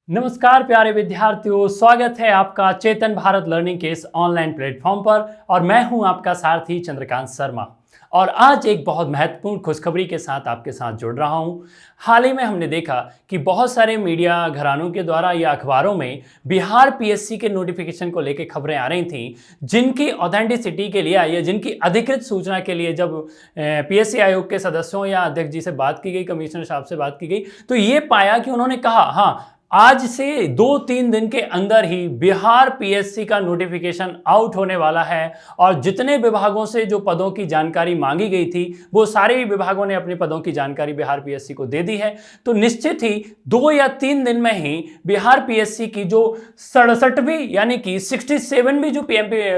नमस्कार प्यारे विद्यार्थियों, स्वागत है आपका चेतन भारत लर्निंग के इस ऑनलाइन प्लेटफॉर्म पर। और मैं हूं आपका सारथी चंद्रकांत शर्मा। और आज एक बहुत महत्वपूर्ण खुशखबरी के साथ आपके साथ जुड़ रहा हूं। हाल ही में हमने देखा कि बहुत सारे मीडिया घरानों के द्वारा या अखबारों में बिहार पीएससी के नोटिफिकेशन को लेकर खबरें आ रही थीं, जिनकी ऑथेंटिसिटी के लिए या जिनकी अधिकृत सूचना के लिए जब पीएससी आयोग के सदस्यों या अध्यक्ष जी से बात की गई, कमिश्नर साहब से बात की गई, तो ये पाया कि उन्होंने कहा हाँ, आज से 2-3 दिन के अंदर ही बिहार पीएससी का नोटिफिकेशन आउट होने वाला है। और जितने विभागों से जो पदों की जानकारी मांगी गई थी, वो सारे ही विभागों ने अपने पदों की जानकारी बिहार पीएससी को दे दी है। तो निश्चित ही 2 या 3 दिन में ही बिहार पीएससी की जो 67वीं यानी कि 67वीं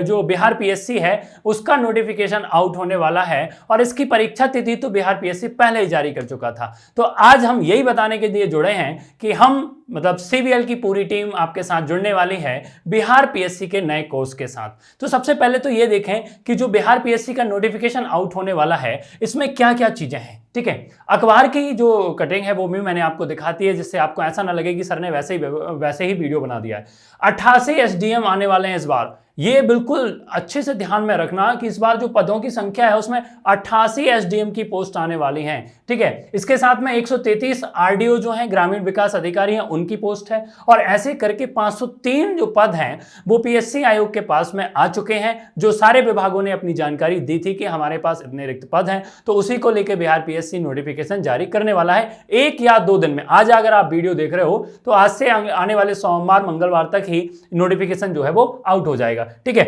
जो बिहार पीएससी है, उसका नोटिफिकेशन आउट होने वाला है। और इसकी परीक्षा तिथि तो बिहार पीएससी पहले ही जारी कर चुका था। तो आज हम यही बताने के लिए जुड़े हैं कि हम मतलब सीबीएल की पूरी टीम आपके साथ जुड़ने वाली है बिहार पीएससी के नए कोर्स के साथ। तो सबसे पहले तो ये देखें कि जो बिहार पीएससी का नोटिफिकेशन आउट होने वाला है, इसमें क्या क्या चीजें हैं। ठीक है, अखबार की जो कटिंग है वो भी मैंने आपको दिखाती है, जिससे आपको ऐसा ना लगे कि सर ने वैसे ही वीडियो बना दिया है। 88 एसडीएम आने वाले हैं इस बार। ये बिल्कुल अच्छे से ध्यान में रखना कि इस बार जो पदों की संख्या है उसमें 88 एसडीएम की पोस्ट आने वाली हैं। ठीक है, इसके साथ में 133 आरडीओ जो हैं, ग्रामीण विकास अधिकारी हैं, उनकी पोस्ट है। और ऐसे करके 503 जो पद हैं वो पीएससी आयोग के पास में आ चुके हैं, जो सारे विभागों ने अपनी जानकारी दी थी कि हमारे पास इतने रिक्त पद हैं। तो उसी को लेकर बिहार पीएससी नोटिफिकेशन जारी करने वाला है 1 या 2 दिन में। आज अगर आप वीडियो देख रहे हो तो आज से आने वाले सोमवार मंगलवार तक ही नोटिफिकेशन जो है वो आउट हो जाएगा। ठीक है,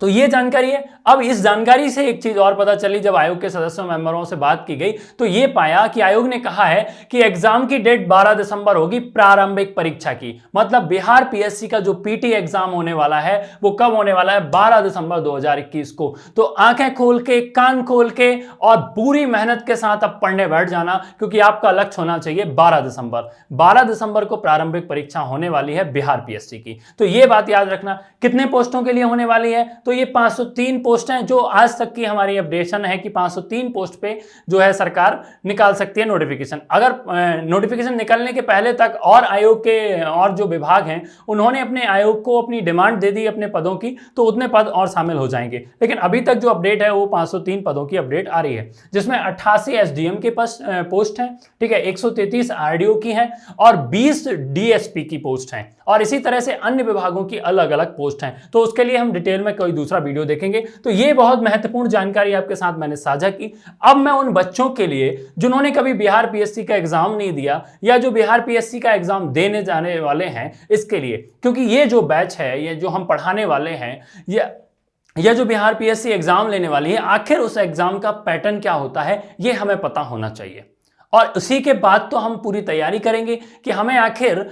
तो ये जानकारी है। अब इस जानकारी से एक चीज और पता चली, जब आयोग के सदस्यों मेंबरों से बात की गई तो ये पाया कि आयोग ने कहा है कि एग्जाम की डेट 12 दिसंबर होगी, प्रारंभिक परीक्षा की। मतलब बिहार पीएससी का जो पीटी एग्जाम होने वाला है वो कब होने वाला है? 12 दिसंबर 2021 को। तो आंखें खोल के, कान खोल के और पूरी मेहनत के साथ अब पढ़ने बैठ जाना, क्योंकि आपका लक्ष्य होना चाहिए 12 दिसंबर। 12 दिसंबर को प्रारंभिक परीक्षा होने वाली है बिहार पीएससी की। तो ये बात याद रखना। कितने पोस्टों के लिए होने वाली है? तो ये 503 पोस्ट हैं, जो आज तक की हमारी अपडेशन है कि 503 पोस्ट पे जो है सरकार निकाल सकती है नोटिफिकेशन। अगर नोटिफिकेशन निकलने के पहले तक और आयोग के और जो विभाग हैं उन्होंने अपने आयोग को अपनी डिमांड दे दी अपने पदों की, तो उतने पद और शामिल हो जाएंगे। लेकिन अभी तक जो अपडेट है वो 503 पदों की अपडेट आ रही है, जिसमें 88 एसडीएम के पोस्ट हैं। ठीक है, 133 आरडीओ की हैं और 20 डीएसपी की पोस्ट हैं। और इसी तरह से अन्य विभागों की अलग अलग पोस्ट हैं। तो उसके लिए हम डिटेल में कोई दूसरा वीडियो देखेंगे। तो ये बहुत महत्वपूर्ण जानकारी आपके साथ मैंने साझा की। अब मैं उन बच्चों के लिए जिन्होंने कभी बिहार पीएससी का एग्जाम नहीं दिया या जो बिहार पीएससी का एग्जाम देने जाने वाले हैं, इसके लिए, क्योंकि ये जो बैच है, ये जो हम पढ़ाने वाले हैं, या जो बिहार पीएससी एग्जाम लेने वाली है, आखिर उस एग्जाम का पैटर्न क्या होता है ये हमें पता होना चाहिए। और उसी के बाद तो हम पूरी तैयारी करेंगे कि हमें आखिर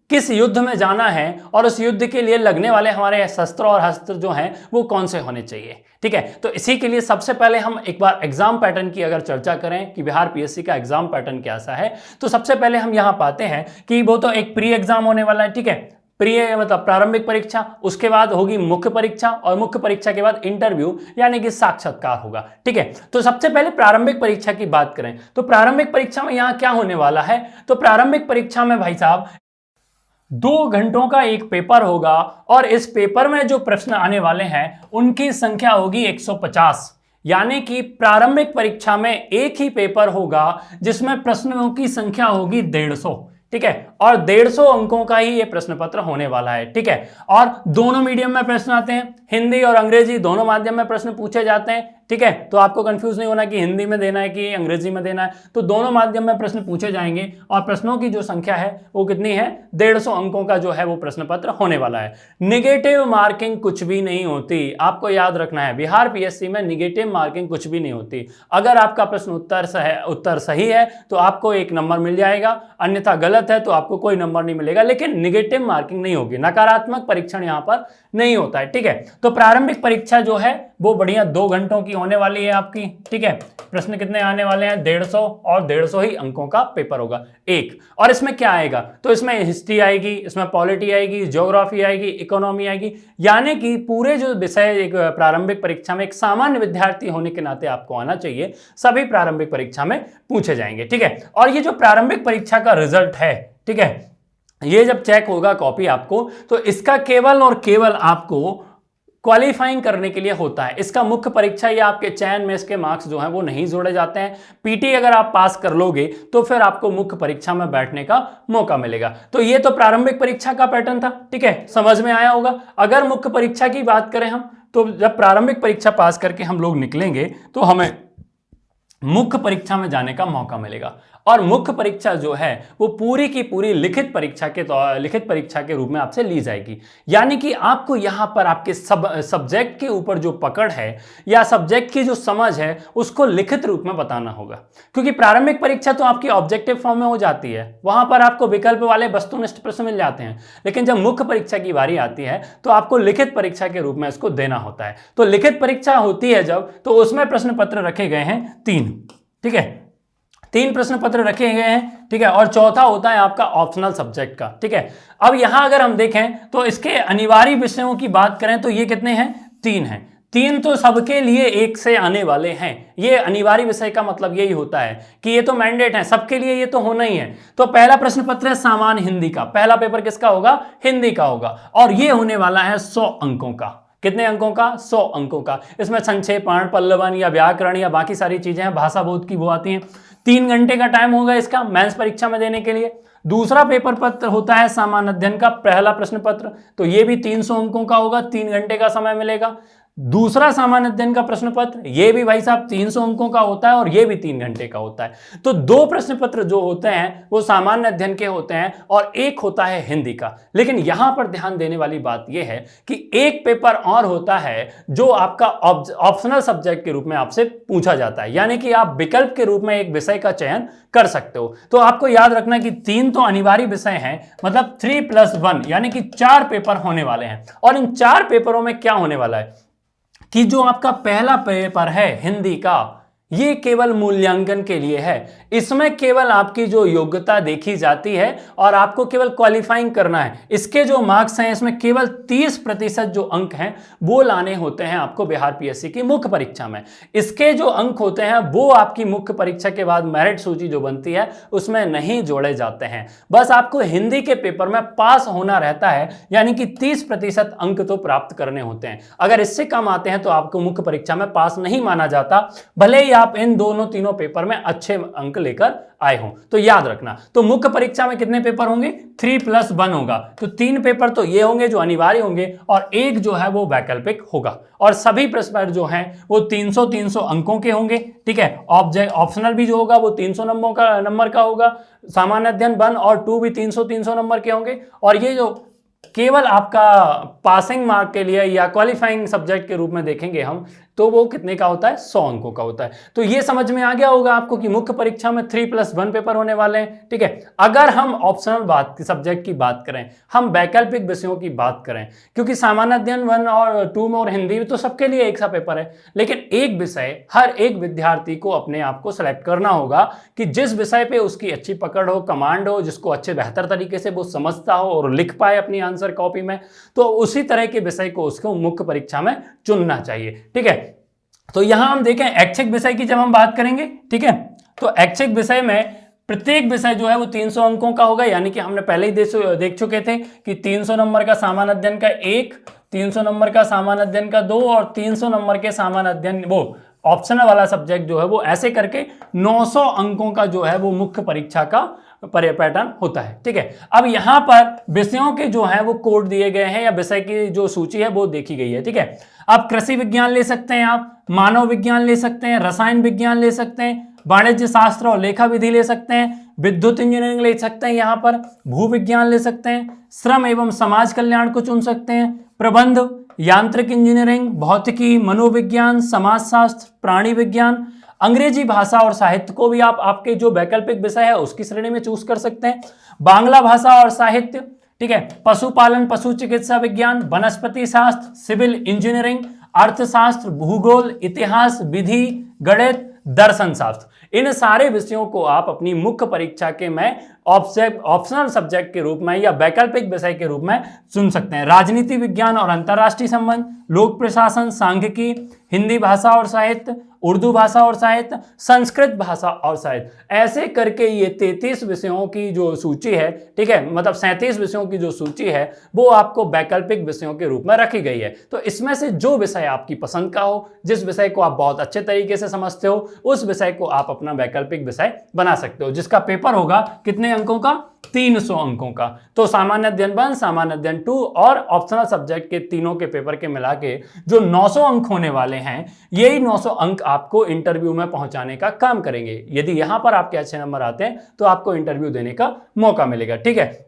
किस युद्ध में जाना है और उस युद्ध के लिए लगने वाले हमारे शस्त्र और अस्त्र जो हैं वो कौन से होने चाहिए। ठीक है, तो इसी के लिए सबसे पहले हम एक बार एग्जाम पैटर्न की अगर चर्चा करें कि बिहार पीएससी का एग्जाम पैटर्न कैसा है, तो सबसे पहले हम यहां पाते हैं कि वो तो एक प्री एग्जाम होने वाला है। ठीक है, प्री मतलब प्रारंभिक परीक्षा, उसके बाद होगी मुख्य परीक्षा और मुख्य परीक्षा के बाद इंटरव्यू यानी कि साक्षात्कार होगा। ठीक है, तो सबसे पहले प्रारंभिक परीक्षा की बात करें तो प्रारंभिक परीक्षा में यहां क्या होने वाला है? तो प्रारंभिक परीक्षा में भाई साहब 2 घंटों का एक पेपर होगा और इस पेपर में जो प्रश्न आने वाले हैं उनकी संख्या होगी 150। यानी कि प्रारंभिक परीक्षा में एक ही पेपर होगा जिसमें प्रश्नों की संख्या होगी 150। ठीक है, और 150 अंकों का ही ये प्रश्न पत्र होने वाला है। ठीक है, और दोनों मीडियम में प्रश्न आते हैं, हिंदी और अंग्रेजी दोनों माध्यम में प्रश्न पूछे जाते हैं। ठीक है, तो आपको कंफ्यूज नहीं होना कि हिंदी में देना है कि अंग्रेजी में देना है, तो दोनों माध्यम में प्रश्न पूछे जाएंगे। और प्रश्नों की जो संख्या है वो कितनी है? 150 अंकों का जो है वो प्रश्न पत्र होने वाला है। निगेटिव मार्किंग कुछ भी नहीं होती, आपको याद रखना है, बिहार पीएससी में निगेटिव मार्किंग कुछ भी नहीं होती। अगर आपका प्रश्न उत्तर सही है तो आपको 1 नंबर मिल जाएगा, अन्यथा गलत है तो आपको कोई नंबर नहीं मिलेगा, लेकिन निगेटिव मार्किंग नहीं होगी, नकारात्मक परीक्षण यहां पर नहीं होता है। ठीक है, तो प्रारंभिक परीक्षा जो है वो बढ़िया 2 घंटों की होने वाली है आपकी। ठीक है, प्रश्न कितने आने वाले हैं? 150 और 150 ही अंकों का पेपर होगा एक। और इसमें क्या आएगा? तो इसमें हिस्ट्री आएगी, इसमें पॉलिटी आएगी, ज्योग्राफी आएगी, इकोनॉमी आएगी। यानी कि पूरे जो विषय एक प्रारंभिक परीक्षा में एक सामान्य विद्यार्थी होने के नाते आपको आना चाहिए, सभी प्रारंभिक परीक्षा में पूछे जाएंगे। ठीक है, और ये जो प्रारंभिक परीक्षा का रिजल्ट है, ठीक है, ये जब चेक होगा कॉपी आपको, तो इसका केवल और केवल आपको क्वालिफाइंग करने के लिए होता है। इसका मुख्य परीक्षा या आपके चयन में इसके मार्क्स जो हैं वो नहीं जोड़े जाते हैं। पीटी अगर आप पास कर लोगे तो फिर आपको मुख्य परीक्षा में बैठने का मौका मिलेगा। तो ये तो प्रारंभिक परीक्षा का पैटर्न था, ठीक है, समझ में आया होगा। अगर मुख्य परीक्षा की बात करें हम, तो जब प्रारंभिक परीक्षा पास करके हम लोग निकलेंगे तो हमें मुख्य परीक्षा में जाने का मौका मिलेगा। और मुख्य परीक्षा जो है वो पूरी की पूरी लिखित परीक्षा के रूप में आपसे ली जाएगी। यानी कि आपको यहां पर आपके सब्जेक्ट के ऊपर जो पकड़ है या सब्जेक्ट की जो समझ है उसको लिखित रूप में बताना होगा। क्योंकि प्रारंभिक परीक्षा तो आपकी ऑब्जेक्टिव फॉर्म में हो जाती है, वहां पर आपको विकल्प वाले वस्तुनिष्ठ प्रश्न मिल जाते हैं। लेकिन जब मुख्य परीक्षा की बारी आती है तो आपको लिखित परीक्षा के रूप में इसको देना होता है। तो लिखित परीक्षा होती है जब, तो उसमें प्रश्न पत्र रखे गए हैं 3, ठीक है, 3 प्रश्न पत्र रखे गए हैं, ठीक है। और चौथा होता है आपका ऑप्शनल सब्जेक्ट का, ठीक है। अब यहां अगर हम देखें तो इसके अनिवार्य विषयों की बात करें तो ये कितने हैं, 3 हैं। 3 तो सबके लिए 1 से आने वाले हैं। ये अनिवार्य विषय का मतलब यही होता है कि ये तो मैंडेट है, सबके लिए ये तो होना ही है। तो पहला प्रश्न पत्र है सामान्य हिंदी का, पहला पेपर किसका होगा, हिंदी का होगा। और ये होने वाला है 100 अंकों का। कितने अंकों का, 100 अंकों का। इसमें संक्षेपण, पल्लवन या व्याकरण या बाकी सारी चीजें हैं, भाषा बोध की वो आती हैं। 3 घंटे का टाइम होगा इसका मेंस परीक्षा में देने के लिए। दूसरा पेपर पत्र होता है सामान्य अध्ययन का पहला प्रश्न पत्र, तो ये भी 300 अंकों का होगा, 3 घंटे का समय मिलेगा। दूसरा सामान्य अध्ययन का प्रश्न पत्र, ये भी भाई साहब 300 अंकों का होता है और ये भी 3 घंटे का होता है। तो 2 प्रश्न पत्र जो होते हैं वो सामान्य अध्ययन के होते हैं और एक होता है हिंदी का। लेकिन यहां पर ध्यान देने वाली बात यह है कि एक पेपर और होता है जो आपका ऑप्शनल सब्जेक्ट के रूप में आपसे पूछा जाता है, यानी कि आप विकल्प के रूप में एक विषय का चयन कर सकते हो। तो आपको याद रखना कि 3 तो अनिवार्य विषय हैं, मतलब 3+1 यानी कि 4 पेपर होने वाले हैं। और इन 4 पेपरों में क्या होने वाला है कि जो आपका पहला पेपर है हिंदी का, ये केवल मूल्यांकन के लिए है। इसमें केवल आपकी जो योग्यता देखी जाती है और आपको केवल क्वालिफाइंग करना है। इसके जो मार्क्स हैं इसमें केवल 30% जो अंक हैं वो लाने होते हैं आपको बिहार पीएससी की मुख्य परीक्षा में। इसके जो अंक होते हैं वो आपकी मुख्य परीक्षा के बाद मेरिट सूची जो बनती है उसमें नहीं जोड़े जाते हैं। बस आपको हिंदी के पेपर में पास होना रहता है, यानी कि 30% अंक तो प्राप्त करने होते हैं। अगर इससे कम आते हैं तो आपको मुख्य परीक्षा में पास नहीं माना जाता, भले ही आप इन दोनों तीनों पेपर में अच्छे अंक लेकर आए हों। तो याद रखना, तो मुख्य परीक्षा में कितने पेपर होंगे, 3+1 होगा। तो 3 पेपर तो ये होंगे जो अनिवार्य होंगे और एक जो है वो वैकल्पिक होगा। और सभी प्रश्न जो हैं वो 300 अंकों के होंगे, ठीक है। ऑप्शनल भी जो होगा वो 300 नंबर का होगा। सामान्य अध्ययन 1 और 2 भी 300 नंबर के होंगे। और ये जो केवल आपका पासिंग मार्क के लिए या क्वालिफाइंग सब्जेक्ट के रूप में देखेंगे हम, तो वो कितने का होता है, 100 अंकों का होता है। तो ये समझ में आ गया होगा आपको कि मुख्य परीक्षा में 3+1 पेपर होने वाले हैं, ठीक है। अगर हम ऑप्शनल सब्जेक्ट की बात करें, हम वैकल्पिक विषयों की बात करें, क्योंकि सामान्य अध्ययन 1 और 2 में और हिंदी में तो सबके लिए एक सा पेपर है, लेकिन एक विषय हर एक विद्यार्थी को अपने आप को सेलेक्ट करना होगा कि जिस विषय पे उसकी अच्छी पकड़ हो, कमांड हो, जिसको अच्छे बेहतर तरीके से वो समझता हो और लिख पाए अपनी आंसर कॉपी में, तो उसी तरह के विषय को उसको मुख्य परीक्षा में चुनना चाहिए, ठीक है। तो यहां हम देखें ऐच्छिक विषय की जब हम बात करेंगे, ठीक है, तो ऐच्छिक विषय में प्रत्येक विषय जो है वो 300 अंकों का होगा। यानी कि हमने पहले ही देख चुके थे कि 300 नंबर का सामान्य अध्ययन का 1, 300 नंबर का सामान्य अध्ययन का 2 और 300 नंबर के सामान्य अध्ययन वो ऑप्शनल वाला सब्जेक्ट जो है वो ऐसे करके 900 अंकों का जो है वो मुख्य परीक्षा का पैटर्न होता है, ठीक है। अब यहां पर विषयों के जो है वो कोड दिए गए हैं या विषय की जो सूची है वो देखी गई है, ठीक है। आप कृषि विज्ञान ले सकते हैं, आप मानव विज्ञान ले सकते हैं, रसायन विज्ञान ले सकते हैं, वाणिज्य शास्त्र और लेखा विधि ले सकते हैं, विद्युत इंजीनियरिंग ले सकते हैं, यहाँ पर भू विज्ञान ले सकते हैं, श्रम एवं समाज कल्याण को चुन सकते हैं, प्रबंध, यांत्रिक इंजीनियरिंग, भौतिकी, मनोविज्ञान, समाजशास्त्र, प्राणी विज्ञान, अंग्रेजी भाषा और साहित्य को भी आप आपके जो वैकल्पिक विषय है उसकी श्रेणी में चूज कर सकते हैं, बांग्ला भाषा और साहित्य, ठीक है, पशुपालन, पशु चिकित्सा विज्ञान, वनस्पति शास्त्र, सिविल इंजीनियरिंग, अर्थशास्त्र, भूगोल, इतिहास, विधि, गणित, दर्शन शास्त्र, इन सारे विषयों को आप अपनी मुख्य परीक्षा के में ऑप्शनल सब्जेक्ट के रूप में या वैकल्पिक विषय के रूप में चुन सकते हैं। राजनीति विज्ञान और अंतर्राष्ट्रीय संबंध, लोक प्रशासन, सांख्यिकी, हिंदी भाषा और साहित्य, उर्दू भाषा और साहित्य, संस्कृत भाषा और साहित्य, ऐसे करके ये 33 विषयों की जो सूची है, ठीक है, मतलब 37 विषयों की जो सूची है वो आपको वैकल्पिक विषयों के रूप में रखी गई है। तो इसमें से जो विषय आपकी पसंद का हो, जिस विषय को आप बहुत अच्छे तरीके से समझते हो, उस विषय को आप अपना वैकल्पिक विषय बना सकते हो, जिसका पेपर होगा कितने अंकों का? 300 अंकों का। तो सामान्य अध्ययन 1, सामान्य अध्ययन 2 और ऑप्शनल सब्जेक्ट के तीनों के पेपर के मिला के जो 900 अंक होने वाले हैं, यही 900 अंक आपको इंटरव्यू में पहुंचाने का काम करेंगे। यदि यहां पर आपके अच्छे नंबर आते हैं तो आपको इंटरव्यू देने का मौका मिलेगा, ठीक है।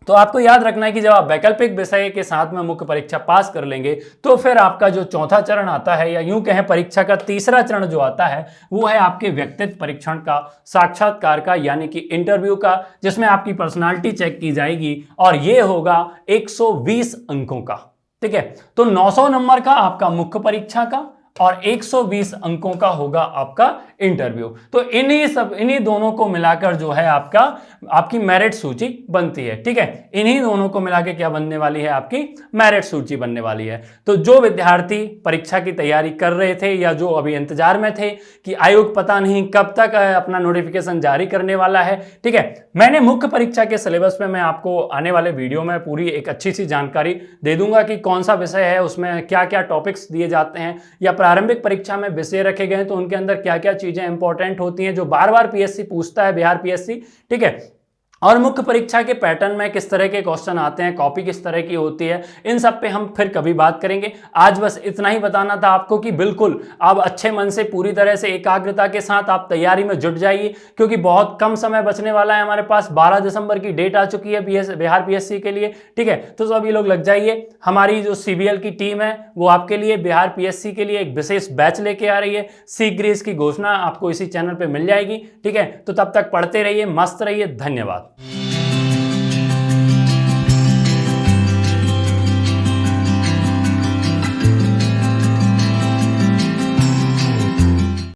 तो आपको याद रखना है कि जब आप वैकल्पिक विषय के साथ में मुख्य परीक्षा पास कर लेंगे तो फिर आपका जो चौथा चरण आता है, या यूं कहें परीक्षा का तीसरा चरण जो आता है, वो है आपके व्यक्तित्व परीक्षण का, साक्षात्कार का, यानी कि इंटरव्यू का, जिसमें आपकी पर्सनालिटी चेक की जाएगी और ये होगा 120 अंकों का, ठीक है। तो 900 नंबर का आपका मुख्य परीक्षा का और 120 अंकों का होगा आपका इंटरव्यू। तो इन्हीं दोनों को मिलाकर जो है आपकी मेरिट सूची बनती है, ठीक है। इन्हीं दोनों को मिलाकर क्या बनने वाली है? आपकी मेरिट सूची बनने वाली है। तो जो विद्यार्थी परीक्षा की तैयारी कर रहे थे या जो अभी इंतजार में थे कि आयोग पता नहीं कब तक अपना नोटिफिकेशन जारी करने वाला है, ठीक है, मैंने मुख्य परीक्षा के सिलेबस में मैं आपको आने वाले वीडियो में पूरी एक अच्छी सी जानकारी दे दूंगा कि कौन सा विषय है, उसमें क्या क्या टॉपिक्स दिए जाते हैं, या प्रारंभिक परीक्षा में विषय रखे गए हैं तो उनके अंदर क्या क्या चीजें इंपॉर्टेंट होती हैं जो बार बार पीएससी पूछता है, बिहार पीएससी, ठीक है। और मुख्य परीक्षा के पैटर्न में किस तरह के क्वेश्चन आते हैं, कॉपी किस तरह की होती है, इन सब पे हम फिर कभी बात करेंगे। आज बस इतना ही बताना था आपको कि बिल्कुल आप अच्छे मन से, पूरी तरह से एकाग्रता के साथ आप तैयारी में जुट जाइए, क्योंकि बहुत कम समय बचने वाला है हमारे पास। 12 दिसंबर की डेट आ चुकी है बिहार पीएससी के लिए, ठीक है। तो सभी लोग लग जाइए। हमारी जो सीबीएल की टीम है वो आपके लिए बिहार पीएससी के लिए एक विशेष बैच लेके आ रही है। शीघ्र इसकी घोषणा आपको इसी चैनल पर मिल जाएगी, ठीक है। तो तब तक पढ़ते रहिए, मस्त रहिए, धन्यवाद।